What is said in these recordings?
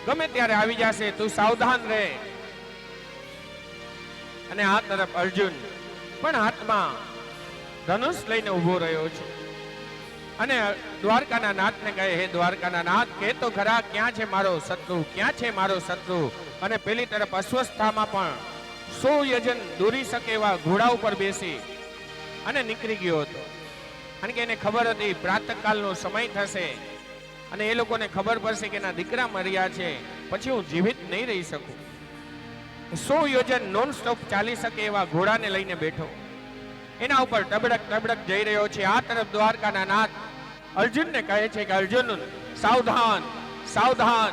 ગમે ત્યારે આવી જશે, તું સાવધાન રહે. અને આ તરફ અર્જુન પણ હાથમાં ધનુષ લઈને ઉભો રહ્યો છે અને દ્વારકાના નાથને કહે, હે દ્વારકાના નાથ, કે તો ખરા ક્યાં છે મારો શત્રુ, ક્યાં છે મારો શત્રુ. અને પેલી તરફ અસ્વસ્થામાં પણ 100 યજન દોરી શકે એવા ઘોડા ઉપર બેસી અને નીકળી ગયો હતો. કારણ કે એને ખબર હતી પ્રાતઃકાલનો સમય થશે અને એ લોકોને ખબર પડશે કે એના દીકરા મર્યા છે, પછી હું જીવિત નહીં રહી શકું. 100 યોજન નોન સ્ટોપ ચાલી શકે એવા ઘોડાને લઈને બેઠો, એના ઉપર ટબડક ટબડક જઈ રહ્યો છે. આ તરફ દ્વારકાના નાથ અર્જુનને કહે છે કે અર્જુન, સાવધાન સાવધાન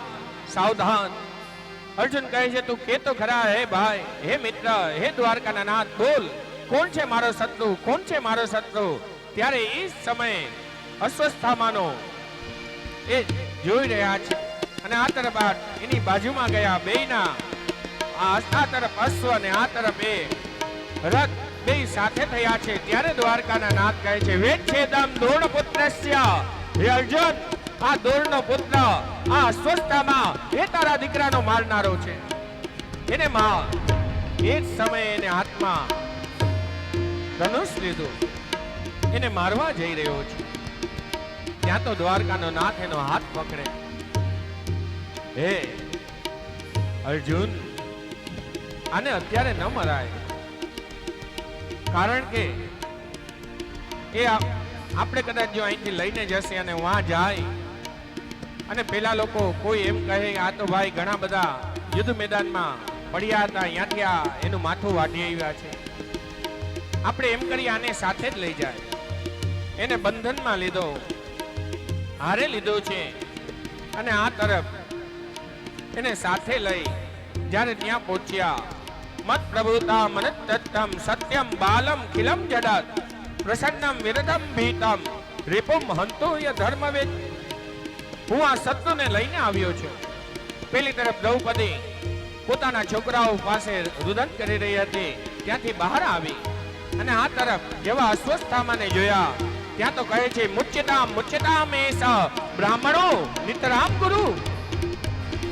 સાવધાન. અર્જુન કહે છે, તું કે તો ખરા હે ભાઈ, હે મિત્ર, હે દ્વારકાના નાથ, બોલ કોણ છે મારો શત્રુ, કોણ છે મારો શત્રુ. ત્યારે એ સમયે અસ્વસ્થામાનો એ જોઈ રહ્યા છે અને આ તરફ એની બાજુમાં ગયા બેયના આ તરફ અશ્વ અને આ તરફ એ રથ બે સાથે થયા છે. ત્યારે દ્વારકાના નાથ કહે છે, વેચ્છેદમ દ્રોણપુત્રસ્ય, હે અર્જુન, આ દ્રોણનો પુત્ર આ અસ્વસ્થામાં એ તારા દીકરાનો મારનારો છે, એને માર. એ જ સમયે એને હાથમાં ધનુષ લીધું, એને મારવા જઈ રહ્યો છે. ત્યાં તો દ્વારકાનો નાથ એનો હાથ પકડે, હે અર્જુન, આને અત્યારે ન મરાય, કારણ કે એ આપણે કદાચ જો અહીંથી લઈને જશે અને વહાં જાય અને પેલા લોકો કોઈ એમ કહે આ તો ભાઈ ઘણા બધા યુદ્ધ મેદાનમાં પડ્યા હતા, અહીંયાથી એનું માથું વાઢી આવ્યા છે, આપણે એમ કરી આને સાથે જ લઈ જાય. એને બંધનમાં લીધો, હારે લીધો છે અને આ તરફ એને સાથે લઈ જ્યારે ત્યાં પહોંચ્યા, મત પ્રભુતા મનત્તમ સત્યમ બાલમ ખિલમ જડત પ્રસન્નમ વિરદમ ભીતમ રિપુમ હંતોય ધર્મવેદ. હું આ શત્રુને લઈને આવ્યો છું. પેલી તરફ દ્રૌપદી પોતાના છોકરાઓ પાસે રુદન કરી રહી હતી, ત્યાંથી બહાર આવી અને આ તરફ જેવા અસ્વસ્થામાને જોયા ત્યાં તો કહે છે, મુચ્યતામ મુચ્યતામ એસ બ્રાહ્મણો નિતરામ ગુરુ.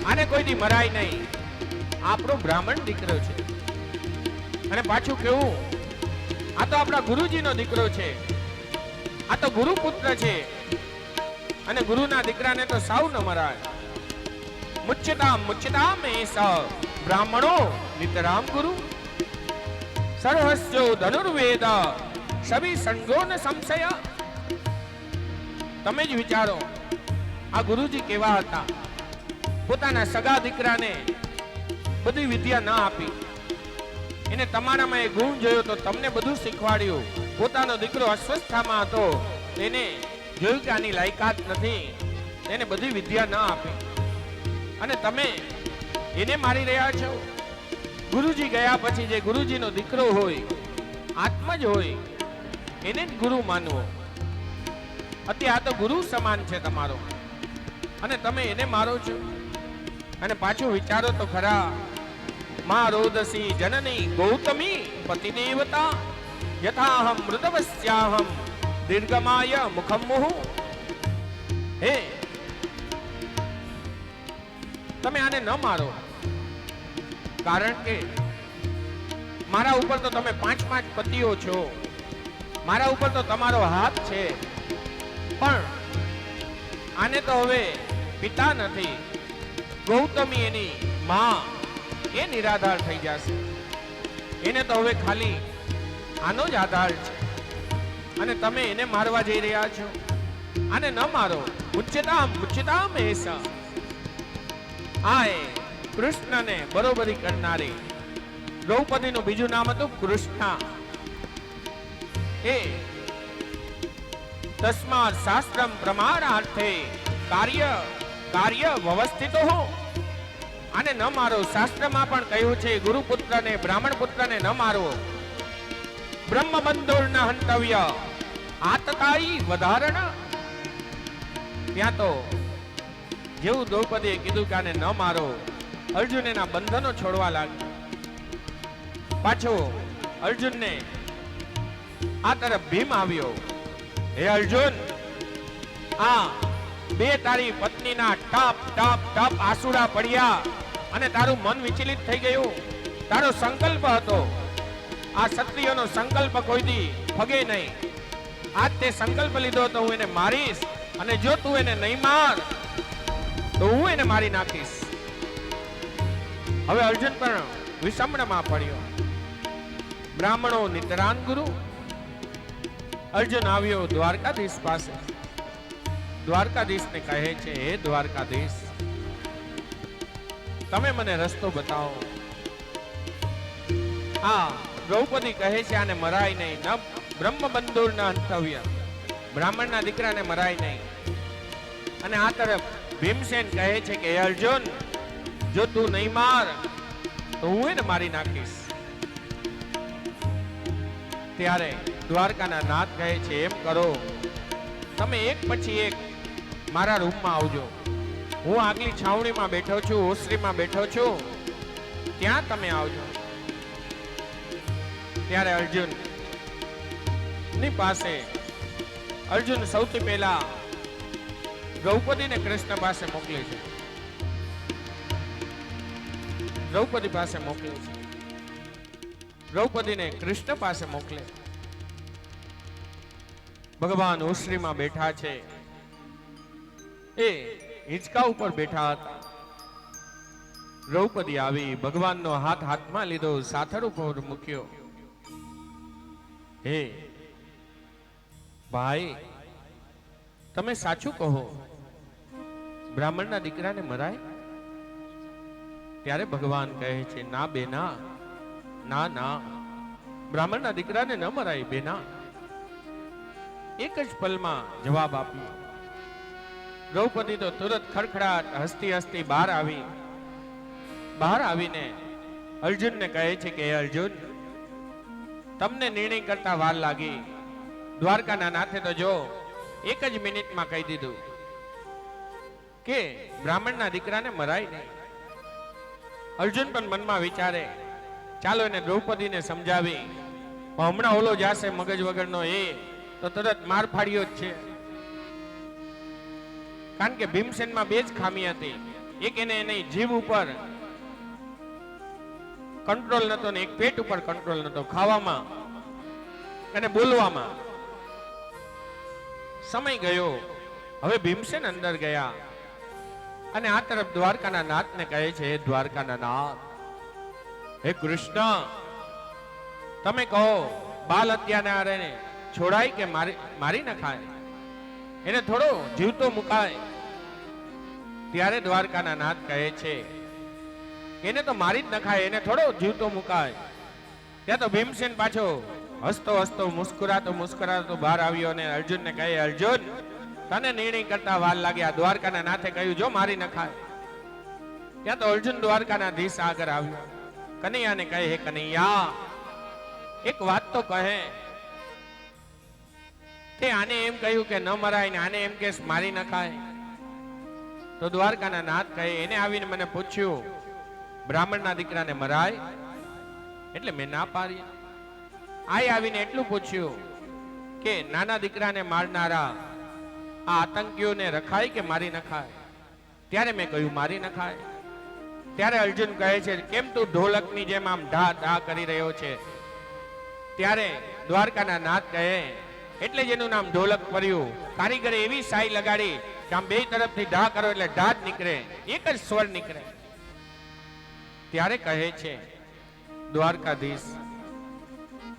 આને કોઈ દી મરાય નહીં, આપણો બ્રાહ્મણ દીકરો છે અને પાછું કેવું, આ તો આપણા ગુરુજીનો દીકરો છે, આ તો ગુરુપુત્ર છે અને ગુરુના દીકરાને તો સાવ ન મરાય. મુચ્યતામ મુચ્યતામ એસ બ્રાહ્મણો નિતરામ ગુરુ. સર્વસ્યો ધનુર્વેદ સભી સંગો ન સંશય. તમે જ વિચારો આ ગુરુજી કેવા હતા, પોતાના સગા દીકરાને બધી વિદ્યા ના આપી, એને તમારામાં એ ગુણ જોયો તો તમને બધું શીખવાડ્યું. પોતાનો દીકરો અસ્વસ્થામાં હતો, એને જોયું કે આની લાયકાત નથી, એને બધી વિદ્યા ના આપી અને તમે એને મારી રહ્યા છો. ગુરુજી ગયા પછી જે ગુરુજીનો દીકરો હોય, આત્મજ હોય, એને જ ગુરુ માનવો. અત્યારે આ તો ગુરુ સમાન છે તમારો અને તમે એને મારો છો. અને પાછું વિચારો તો ખરા, મા રોદસી જનની ગૌતમી પતિ દેવતા યથાહમ મૃતવસ્યાહમ દીર્ઘમાય મુખમ મુહુ. હે, તમે આને ન મારો, કારણ કે મારા ઉપર તો તમે 5 પતિઓ છો, મારા ઉપર તો તમારો હાથ છે, પણ આને તો હવે પિતા નથી, ગૌતમી એની માં, એ નિરાધાર થઈ જશે. એને તો હવે ખાલી આનો જ આધાર છે અને તમે એને મારવા જઈ રહ્યા છો. આને ન મારો. ઉચ્ચતામ ઉચ્ચતામ એસા. આય કૃષ્ણને બરોબરી કરનારી દ્રૌપદીનું બીજું નામ હતું કૃષ્ણા. એ તસ્માત શાસ્ત્રમ પ્રમાણાર્થે કાર્ય વ્યવસ્થિતો હો. આને ન મારો. શાસ્ત્રમાં પણ કહ્યું છે ગુરુપુત્રને બ્રાહ્મણ પુત્રને ન મારવો. બ્રહ્મબંધુર ન હંતવ્ય આતતાઈ વધારણ. ત્યાં તો જેવું દ્રૌપદીએ કીધું કે આને ન મારો, અર્જુન એના બંધનો છોડવા લાગ્યો. પાછો અર્જુનને આ તરફ ભીમ આવ્યો. હે અર્જુન, આ બે તારી પત્નીના ટપ ટપ ટપ આસુડા પડ્યા અને તારું મન વિચલિત થઈ ગયું. તારો સંકલ્પ હતો, આ ક્ષત્રિયોનો સંકલ્પ કોઈ દી ફગે નહીં. આજ તે સંકલ્પ લીધો તો હું એને મારીશ, અને જો તું એને નહીં માર તો હું એને મારી નાખીશ. હવે અર્જુન પણ વિષમણમાં પડ્યો. બ્રાહ્મણો નિતરાન ગુરુ. અર્જુન આવ્યો દ્વારકાધીશ પાસે. દ્વારકાધીશને કહે છે, હે દ્વારકાધીશ, તમે મને રસ્તો બતાવો. આ દ્રૌપદી કહે છે આને મરાય નહીં, ન બ્રહ્મબંધુર ન હંતવ્ય, બ્રાહ્મણના દીકરાને મરાય નહીં. અને આ તરફ ભીમસેન કહે છે કે હે અર્જુન, જો તું નહીં માર તો હું એને મારી નાખીશ. ત્યારે દ્વારકાના નાથ કહે છે, એમ કરો, તમે એક પછી એક મારા રૂમમાં આવજો. હું આગલી છાવણીમાં બેઠો છું, ઓસરીમાં બેઠો છું, ત્યાં તમે આવજો. ત્યારે અર્જુન ની પાસે અર્જુન સૌથી પહેલા દ્રૌપદીને કૃષ્ણ પાસે મોકલે છે. દ્રૌપદી પાસે મોકલે છે. દ્રૌપદીને કૃષ્ણ પાસે મોકલે. ભગવાન ઓસરીમાં બેઠા છે, એ હિંચકા ઉપર બેઠા હતા. દ્રૌપદી આવી ભગવાનનો હાથ હાથમાં લીધો, સાથળ ઉપર મૂક્યો. હે ભાઈ, તમે સાચું કહો, બ્રાહ્મણના દીકરાને મરાય? ત્યારે ભગવાન કહે છે, ના બેના, ના ના, બ્રાહ્મણના દીકરાને ન મરાય બેના. એક જ પલમાં જવાબ આપ્યો. દ્રૌપદી તો તુરત ખડખડાટ હસતી હસતી બહાર આવી. બહાર આવીને અર્જુનને કહે છે કે અર્જુન, તમને નિર્ણય કરતા વાર લાગી. દ્વારકાના નાથે તો જો એક જ મિનિટમાં કહી દીધું કે બ્રાહ્મણના દીકરાને મરાય નહીં. અર્જુન પણ મનમાં વિચારે, ચાલો એને દ્રૌપદીને સમજાવી, હમણાં ઓલો જાશે મગજ વગરનો, એ તો તરત માર ફાડ્યો જ છે. કારણ કે ભીમસેનમાં બે જ ખામી હતી. એક એને એની જીભ ઉપર કંટ્રોલ નતો ને એક પેટ ઉપર કંટ્રોલ નતો, ખાવામાં અને બોલવામાં. સમય ગયો. હવે ભીમસેન અંદર ગયા અને આ તરફ દ્વારકાના નાથને કહે છે, હે દ્વારકાના નાથ, હે કૃષ્ણ, તમે કહો, બાલ હત્યાને છોડાય કે મારી નખાય? એને થોડો જીવતો મુકાય? ત્યારે દ્વારકાના નાથ કહે છે, એને તો મારી જ નખાય, એને થોડો જીવતો મુકાય. ત્યાં તો ભીમસેન પાછો હસતો હસતો મુસ્કરાતો બહાર આવ્યો અને અર્જુનને કહે, અર્જુન, તને નિર્ણય કરતા વાર લાગ્યા. દ્વારકાના નાથે કહ્યું, જો મારી નખાય. ત્યાં તો અર્જુન દ્વારકાના ધીશ આગળ આવ્યો. કનૈયાને કહે, હે કનૈયા, એક વાત તો કહે. તે આને એમ કહ્યું કે ન મરાય ને આને એમ કે મારી નખાય. તો દ્વારકાના નાથ કહે, એને આવીને મને પૂછ્યું, બ્રાહ્મણના દીકરાને મરાય? એટલે મેં ના પાડી. આવીને એટલું પૂછ્યું કે નાના દીકરાને મારનારા આ આતંકીઓને રખાય કે મારી નખાય? ત્યારે મેં કહ્યું મારી નખાય. ત્યારે અર્જુન કહે છે, કેમ તું ઢોલકની જેમ આમ ઢા ઢા કરી રહ્યો છે? ત્યારે દ્વારકાના નાથ કહે, એટલે જ એનું નામ ઢોલક પડ્યું. કારીગરે એવી સાઈ લગાડી કે આમ બે તરફથી ઢા કરો એટલે ઢા જ નીકળે, એક જ સ્વર નીકળે. ત્યારે કહે છે દ્વારકાધીશ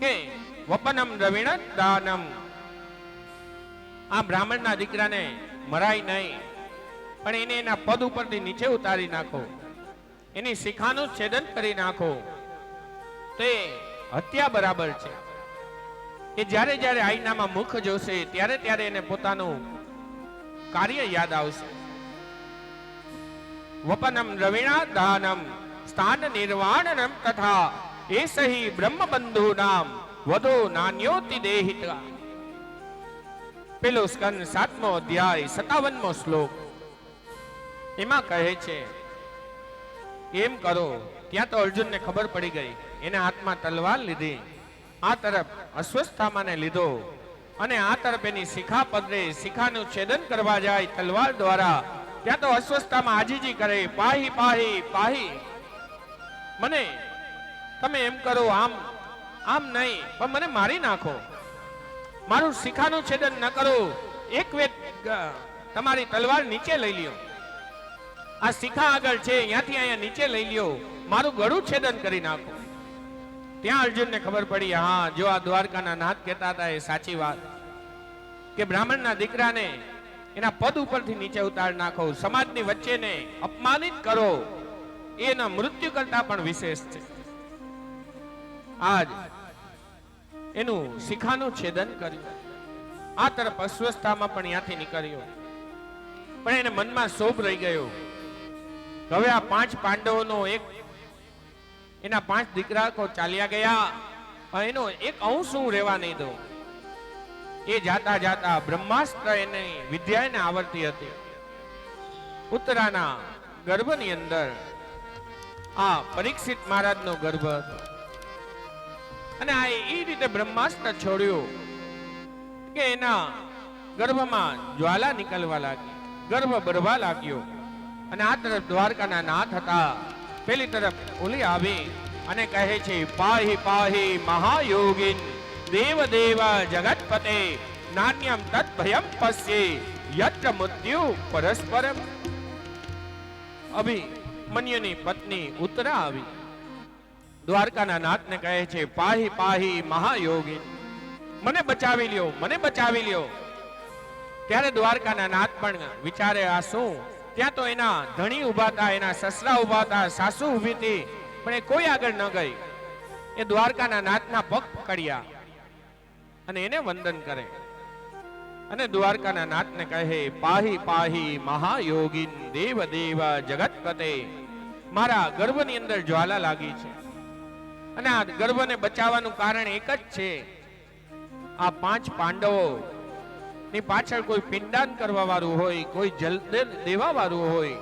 કે વપનમ રવિણ દાનમ, આ બ્રાહ્મણના દીકરાને મરાય નહીં, પણ એને એના પદ ઉપરથી નીચે ઉતારી નાખો, એની શિખાનું છેદન કરી નાખો, તે હત્યા બરાબર છે. કે જ્યારે જ્યારે આઈનામાં મુખ જોશે ત્યારે ત્યારે એને પોતાનું કાર્ય યાદ આવશે. વપનમ રવિણા દાનમ સ્થાન નિર્વાણનમ તથા એસહી બ્રહ્મબંધુ નામ વધો નાન્યોતિ દેહિતા. પેલો સ્કંદ 7મો અધ્યાય 57મો શ્લોક. એમાં કહે છે, એમ કરો. ત્યાં તો અર્જુનને ખબર પડી ગઈ, એને હાથમાં તલવાર લીધી, આ તરફ અશ્વસ્થામાને લીધો અને આ તરફ એની શિખા પદરે શિખાનું છેદન કરવા જાય તલવાર દ્વારા, ત્યાં તો અસ્વસ્થતામાં આજીજી કરે, પાહી પાહી પાહી, મને તમે એમ કરો, આમ આમ નહીં, પણ મને મારી નાખો, મારું શિખાનું છેદન ન કરો, એક વેત તમારી તલવાર નીચે લઈ લ્યો, આ શિખા આગળ છે અહીંયાથી અહીંયા નીચે લઈ લ્યો, મારું ગળું છેદન કરી નાખો. ત્યાં અર્જુનને ખબર પડી, હા, જો આ દ્વારકાના નાથ કહેતા હતા એ સાચી વાત, કે બ્રાહ્મણના દીકરાને એના પદ ઉપરથી નીચે ઉતાર નાખો, સમાજની વચ્ચેને અપમાનિત કરો, એના મૃત્યુ કરતા પણ વિશેષ છે. આજ એનું શિખાનું છેદન કર્યું, આ તરફ અસ્વસ્થતામાં પણ ત્યાંથી નીકળ્યો, પણ એને મનમાં શોભ રહી ગયો. હવે આ 5 પાંડવોનો એક, એના 5 દીકરા ચાલ્યા ગયા, એનો એક અંશ હું રહેવા નહીં દઉં. એ જાતા જાતા બ્રહ્માસ્ત્ર એની વિદ્યા એને આવડતી હતી. ઉત્તરાના ગર્ભની અંદર આ પરીક્ષિત મહારાજનો ગર્ભ હતો, અને આ એ રીતે બ્રહ્માસ્ત્ર છોડ્યું કે એના ગર્ભમાં જ્વાલા નીકળવા લાગી, ગર્ભ ભરવા લાગ્યો. અને આ તરફ દ્વારકાના નાથ હતા, પેલી તરફ ઓલી આવી અને કહે છે, પાહી પાહી મહાયોગીન દેવ દેવ જગતપતે નાન્યમ તત ભયમ પશ્યે યત્ર મૃત્યુ પરસ્પરમ. અભિમન્યુની પત્ની ઉત્તરા આવી દ્વારકાના નાથને કહે છે, પાહી પાહી મહાયોગીન, મને બચાવી લ્યો, મને બચાવી લ્યો. ત્યારે દ્વારકાના નાથ પણ વિચારે, આ શું? ત્યાં તો એના ધણી ઉભા હતા, એના સસરા ઉભા હતા, સાસુ ઉભી હતી, પણ એ કોઈ આગળ ન ગઈ. એ દ્વારકાના નાથના પગ પકડ્યા અને એને વંદન કરે, અને દ્વારકાના નાથને કહે, પાહી પાહી મહાયોગીન દેવ દેવ જગતપતે, મારા ગર્ભની અંદર જ્વાલા લાગી છે, અને આ ગર્ભને બચાવવાનું કારણ એક જ છે, આ 5 પાંડવો ની પાછળ કોઈ પિંડાન કરવા વાળું હોય, કોઈ જલ દેવા વાળું હોય,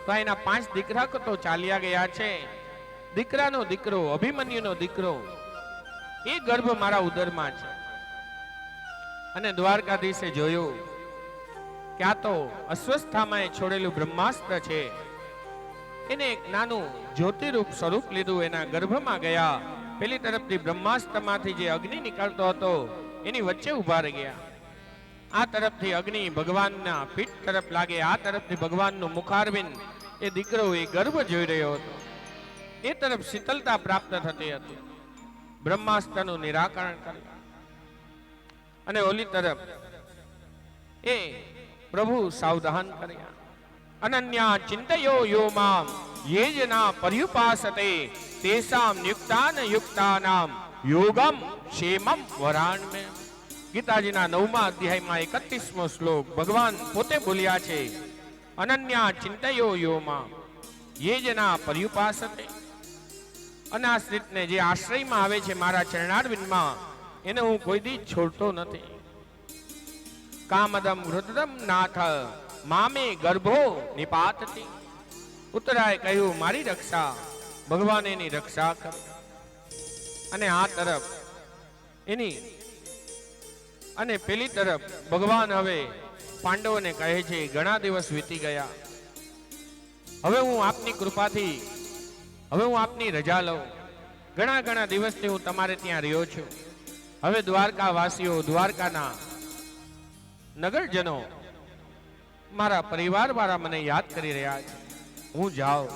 તો એના 5 દીકરા તો ચાલ્યા ગયા છે. દીકરાનો દીકરો, અભિમન્યુનો દીકરો, એ ગર્ભ મારા ઉદરમાં છે. અને દ્વારકાધીશે જોયું કે આ તો અસ્વસ્થતામાં એ છોડેલું બ્રહ્માસ્ત્ર છે. એને એક નાનું જ્યોતિરૂપ સ્વરૂપ લીધું, એના ગર્ભમાં ગયા. પેલી તરફથી બ્રહ્માસ્ત્રમાંથી જે અગ્નિ નીકળતો હતો એની વચ્ચે ઉભા રહી ગયા. આ તરફથી અગ્નિ ભગવાનના પીઠ તરફ લાગે, આ તરફથી ભગવાનનું મુખારવિંદ, એ દીકરો એ ગર્ભ જોઈ રહ્યો હતો. એ તરફ શીતળતા પ્રાપ્ત થતી હતી. બ્રહ્માસ્ત્રનું નિરાકરણ કર્યું, અને ઓલી તરફ એ પ્રભુ સાવધાન કર્યા. અનન્યા ચિંતયો યો મામ યેજના પર્યુપાસતે તેસામ નિયુક્તાન યુક્તાનામ યોગમ ક્ષેમમ વરાણમે. ગીતાજીના 9મા અધ્યાયમાં 31મો શ્લોક ભગવાન પોતે બોલ્યા છે, અનન્યા ચિંતયો યો મામ યેજના પર્યુપાસતે. અનાશ્રિતને જે આશ્રયમાં આવે છે મારા ચરણારવિંદમાં, એને હું કોઈ દી છોડતો નથી. કામદમ રુદ્રમ નાથ મામે ગર્ભો નિપાતતી. ઉત્તરાએ કહ્યું, મારી રક્ષા, ભગવાન એની રક્ષા કરે. અને આ તરફ એની, અને પેલી તરફ ભગવાન હવે પાંડવોને કહે છે, ઘણા દિવસ વીતી ગયા, હવે હું આપની કૃપાથી, હવે હું આપની રજા લઉં. ઘણા દિવસથી હું તમારે ત્યાં રહ્યો છું. હવે દ્વારકા વાસીઓ, દ્વારકાના નગરજનો, મારા પરિવાર વાળા મને યાદ કરી રહ્યા છે, હું જાઉં.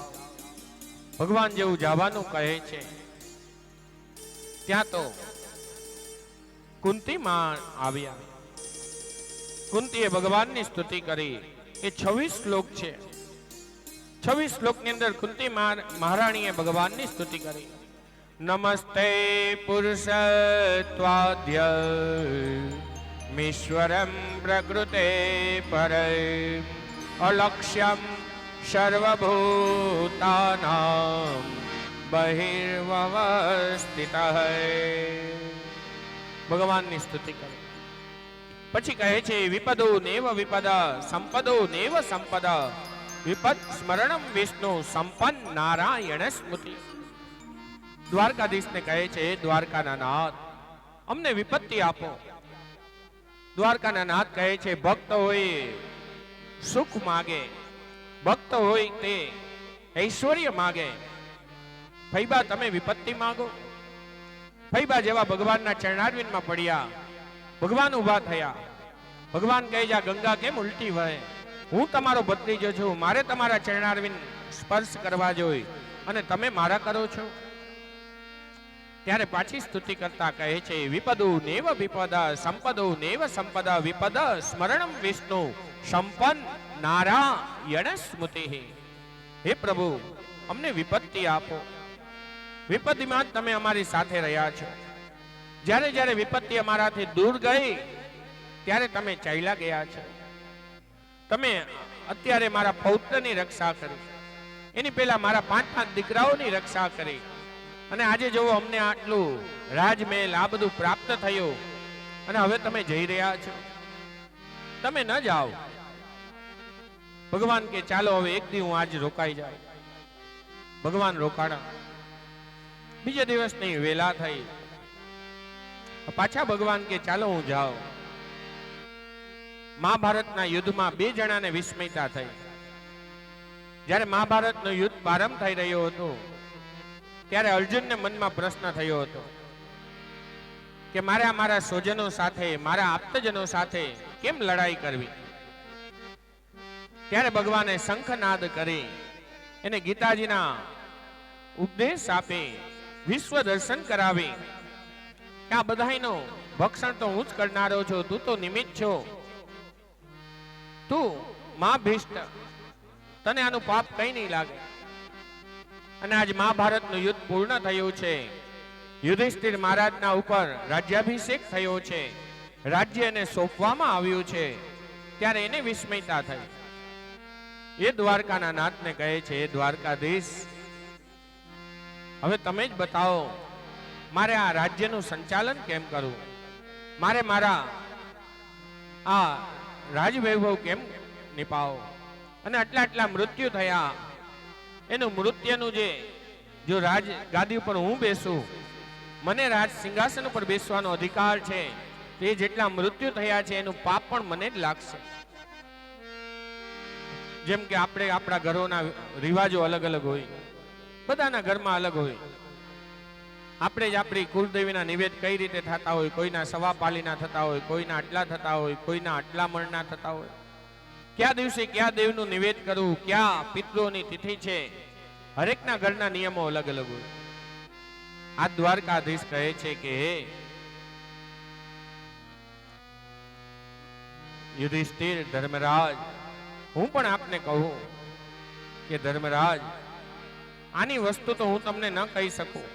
ભગવાન જેવું જવાનું કહે છે. ત્યાં તો કુંતી માં આવ્યા. કુંતીએ ભગવાનની સ્તુતિ કરી. એ 26 શ્લોક છે. 26 શ્લોકની અંદર કુંતી મહારાણીએ ભગવાનની સ્તુતિ કરી. નમસ્તે પુરુષત્વાદ્ય મીશ્વરમ પ્રકૃતે પરે અલક્ષ્યમ સર્વભૂતાનામ બહિર્વસ્થિતઃ. ભગવાનની સ્તુતિ કરી. પછી કહે છે, વિપદો નેવ વિપદ સંપદો નેવ સંપદ વિપદ સ્મરણમ વિષ્ણુ સંપન્ન નારાયણ સ્મૃતિ. દ્વારકાધીશને કહે છે, દ્વારકાના નાથ, અમને વિપત્તિ આપો, દ્વારકાના નાથ કહે છે, ભક્ત હોય સુખ માગે, ભક્ત હોય તે ઐશ્વર્ય માગે. ફૈબા તમે વિપત્તિ માગો. ફૈબા જેવા ભગવાનના ચરણારવિંદમાં પડ્યા. ભગવાન ઉભા થયા. ભગવાન કહે છે, ગંગા કેમ ઉલટી વહે? હું તમારો ભત્રીજો છું, મારે તમારા ચરણારવિંદ સ્પર્શ કરવા જોઈએ અને તમે મારા કરો છો. ત્યારે પાછી સ્તુતિ કરતા કહે છે, વિપદો નેવ વિપદ સંપદો નેવ સંપદ વિપદ સ્મરણમ વિષ્ણુ સંપન્ન નારાયણ સ્મૃતિ. હે પ્રભુ, અમને વિપત્તિ આપો. વિપત્તિમાં તમે અમારી સાથે રહ્યા છો. જ્યારે જ્યારે વિપત્તિ અમારાથી દૂર ગઈ ત્યારે તમે ચાલ્યા ગયા છો. તમે અત્યારે મારા પૌત્રની રક્ષા કરી, એની પહેલા મારા 5 દીકરાઓની રક્ષા કરી, અને આજે જોવો અમને આટલું રાજમહેલ આ બધું પ્રાપ્ત થયું, અને હવે તમે જઈ રહ્યા છો. તમે ન જાઓ. ભગવાન કે ચાલો હવે એક દી હું આજ રોકાઈ જાઉં. ભગવાન રોકાણા. બીજે દિવસની વેલા થઈ. પાછા ભગવાન કે ચાલો હું જાઉં. મહાભારતના યુદ્ધમાં 2 જણાને વિસ્મયતા થઈ. જ્યારે મહાભારતનું યુદ્ધ પ્રારંભ થઈ રહ્યો હતો ત્યારે અર્જુનને મનમાં પ્રશ્ન થયો હતો કે મારે મારા સ્વજનો સાથે, મારા આપ્તજનો સાથે કેમ લડાઈ કરવી. ત્યારે ભગવાને શંખનાદ કરી એને ગીતાજીના ઉપદેશ આપી, વિશ્વ દર્શન કરાવી. આ બધાયનો ભક્ષણ તો હું જ કરનારો છું, તું તો નિમિત્ત છો. તું મા ભીષ્ટ, તને આનું પાપ કઈ નહીં લાગે. અને આજ મહાભારતનું યુદ્ધ પૂર્ણ થયું છે. યુધિષ્ઠિર મહારાજના ઉપર રાજ્યાભિષેક થયો છે, રાજ્ય એને સોંપવામાં આવ્યું છે. ત્યારે એને વિસ્મયતા થઈ. એ દ્વારકાના નાથને કહે છે, એ દ્વારકાધીશ, હવે તમે જ બતાવો, મારે આ રાજ્યનું સંચાલન કેમ કરવું? મારે મારા આ રાજવૈભવ કેમ નિભાવો? અને આટલા મૃત્યુ થયા, એનું મૃત્યુનું જો રાજ ગાદી ઉપર હું બેસું, મને રાજ સિંહાસન ઉપર બેસવાનો અધિકાર છે, તે જેટલા મૃત્યુ થયા છે એનું પાપ પણ મને જ લાગશે. જેમ કે આપણે આપણા ઘરોના રિવાજો અલગ અલગ હોય, બધાના ઘરમાં અલગ હોય. આપણે જ આપણી કુલદેવીના નિવેદ કઈ રીતે થતા હોય, કોઈના સવા પાલીના થતા હોય, કોઈના આટલા થતા હોય, કોઈના આટલા મણના થતા હોય. કયા દિવસે કયા દેવનું નિવેદ કરવું, ક્યાં પિતૃઓની તિથિ છે, હરેકના ઘરના નિયમો અલગ અલગ હોય. આ દ્વારકાધીશ કહે છે કે હે યુધિષ્ઠિર, ધર્મરાજ, હું પણ આપને કહું કે ધર્મરાજ, આની વસ્તુ તો હું તમને ન કહી શકું.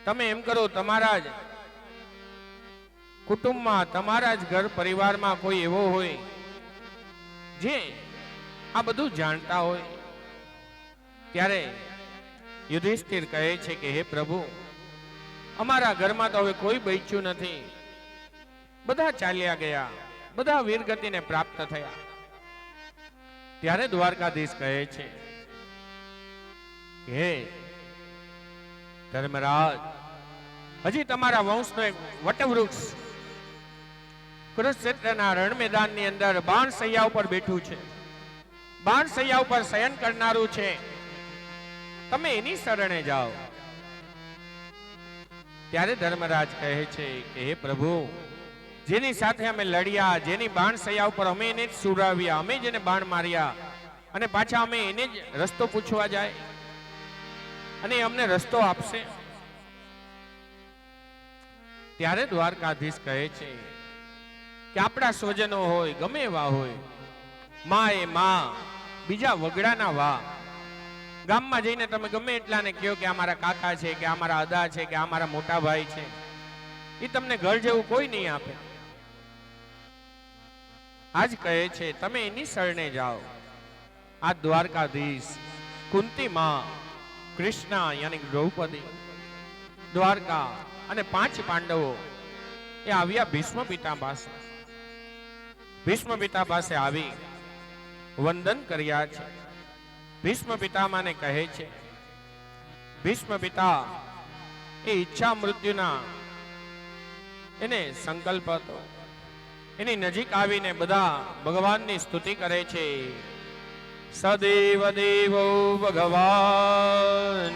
તમે એમ કરો, તમારા જ કુટુંબમાં, તમારા જ ઘર પરિવારમાં કોઈ એવો હોય જે આ બધું જાણતા હોય. ત્યારે યુધિષ્ઠિર કહે છે કે હે પ્રભુ, અમારા ઘરમાં તો હવે કોઈ બચ્યું નથી, બધા ચાલ્યા ગયા, બધા વીરગતિને પ્રાપ્ત થયા. ત્યારે દ્વારકાધીશ કહે છે કે હે ધર્મરાજ, હજી તમારા વંશનો એક વટવૃક્ષ કુરુક્ષેત્રના રણ મેદાનની અંદર બાણ સૈયા ઉપર બેઠું છે, બાણ સૈયા ઉપર શયન કરનારું છે, તમે એની શરણે જાઓ. ત્યારે ધર્મરાજ કહે છે કે હે પ્રભુ, જેની સાથે અમે લડ્યા, જેની બાણ સૈયા ઉપર અમે એને જ સુરાવ્યા, અમે જેને બાણ માર્યા, અને પાછા અમે એને જ રસ્તો પૂછવા જાય અને અમને રસ્તો આપશે? ત્યારે દ્વારકાધીશ કહે છે કે આપણા સ્વજનો હોય, ગમે એવા હોય, માં એ માં, બીજા વગડાના વા. ગામમાં જઈને તમે ગમે એટલાને કહો કે અમારા કાકા છે, કે અમારા અદા છે, કે અમારા મોટા ભાઈ છે, એ તમને ઘર જેવું કોઈ નહીં આપે. આજ કહે છે તમે એની શરણે જાઓ. આ દ્વારકાધીશ, કુંતી માં, કૃષ્ણ યાની દ્રૌપદી, દ્વારકા અને 5 પાંડવો એ આવ્યા ભીષ્મ પિતા પાસે. ભીષ્મ પિતા પાસે આવી વંદન કર્યા છે. ભીષ્મ પિતામાને કહે છે, ભીષ્મ પિતા એ ઈચ્છા મૃત્યુના એને સંકલ્પ હતો. એની નજીક આવીને બધા ભગવાનની સ્તુતિ કરે છે. સદેવ દેવો ભગવાન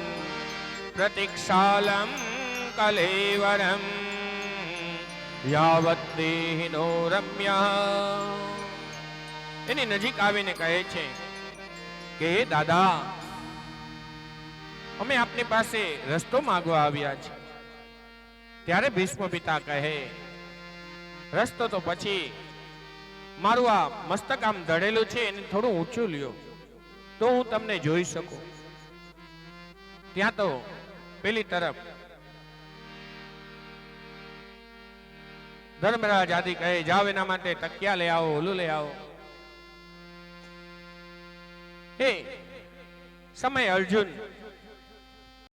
પ્રતિક્ષાલમ કલેવરમ યાવત દેહિનો રમ્યા. એની નજીક આવીને કહે છે કે હે દાદા, અમે આપની પાસે રસ્તો માંગવા આવ્યા છે. ત્યારે ભીષ્મ પિતા કહે, રસ્તો તો પછી મારું આ મસ્તક આમ દળેલું છે એને થોડું ઊંચું લ્યો તો હું તમને જોઈ શકું. ત્યાં તો પેલી તરફ ધર્મરાજ આદિ કહે, જાઓ એના માટે તકિયા લઈ આવો, ઓલું લઈ આવો. હે સમય અર્જુન